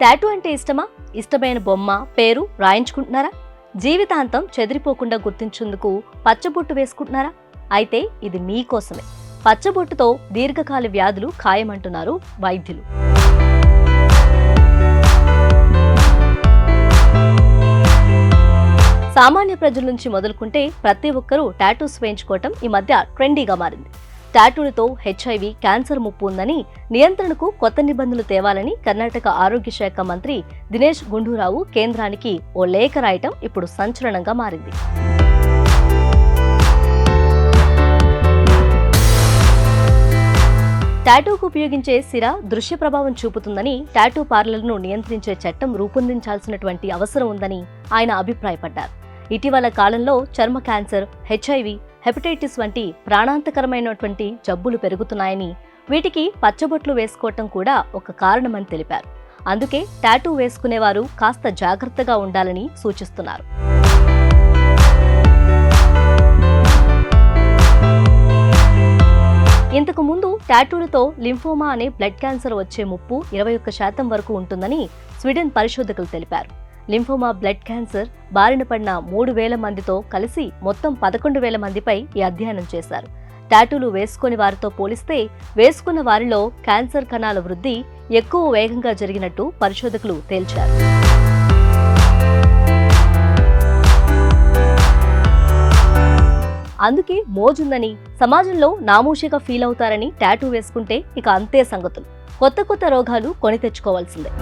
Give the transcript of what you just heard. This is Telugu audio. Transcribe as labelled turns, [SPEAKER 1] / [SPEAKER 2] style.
[SPEAKER 1] టాటూ అంటే ఇష్టమా? ఇష్టమైన బొమ్మ, పేరు రాయించుకుంటున్నారా? జీవితాంతం చెదిరిపోకుండా గుర్తించేందుకు పచ్చబొట్టు వేసుకుంటున్నారా? అయితే ఇది మీకోసమే. పచ్చబొట్టుతో దీర్ఘకాల వ్యాధులు ఖాయమంటున్నారు వైద్యులు. సామాన్య ప్రజల నుంచి మొదలుకుంటే ప్రతి ఒక్కరూ టాటూస్ వేయించుకోవటం ఈ మధ్య ట్రెండీగా మారింది. టాటూలతో HIV, క్యాన్సర్ ముప్పు ఉందని నియంత్రణకు కొత్త నిబంధనలు తేవాలని కర్ణాటక ఆరోగ్య శాఖ మంత్రి దినేష్ గుండూరావు కేంద్రానికి ఓ లేఖ రాయటం ఇప్పుడు సంచలనంగా మారింది. టాటూకు ఉపయోగించే సిర దృశ్య ప్రభావం చూపుతుందని, టాటూ పార్లర్లను నియంత్రించే చట్టం రూపొందించాల్సినటువంటి అవసరం ఉందని ఆయన అభిప్రాయపడ్డారు. ఇటీవల కాలంలో చర్మ క్యాన్సర్, HIV, హెపటైటిస్ వంటి ప్రాణాంతకరమైనటువంటి జబ్బులు పెరుగుతున్నాయని, వీటికి పచ్చబొట్లు వేసుకోవటం కూడా ఒక కారణమని తెలిపారు. అందుకే టాటూ వేసుకునేవారు కాస్త జాగ్రత్తగా ఉండాలని సూచిస్తున్నారు. ఇంతకు ముందు టాటూలతో లింఫోమా అనే బ్లడ్ క్యాన్సర్ వచ్చే ముప్పు 21% వరకు ఉంటుందని స్వీడన్ పరిశోధకులు తెలిపారు. లింఫోమా బ్లడ్ క్యాన్సర్ బారిన పడిన 3,000 మందితో కలిసి మొత్తం 11,000 మందిపై ఈ అధ్యయనం చేశారు. టాటూలు వేసుకుని వారితో పోలిస్తే వేసుకున్న వారిలో క్యాన్సర్ కణాల వృద్ధి ఎక్కువ వేగంగా జరిగినట్టు పరిశోధకులు తేల్చారు. అందుకే మోజుందని, సమాజంలో నామూషిగా ఫీల్ అవుతారని టాటూ వేసుకుంటే ఇక అంతే సంగతులు. కొత్త రోగాలు కొని తెచ్చుకోవాల్సిందే.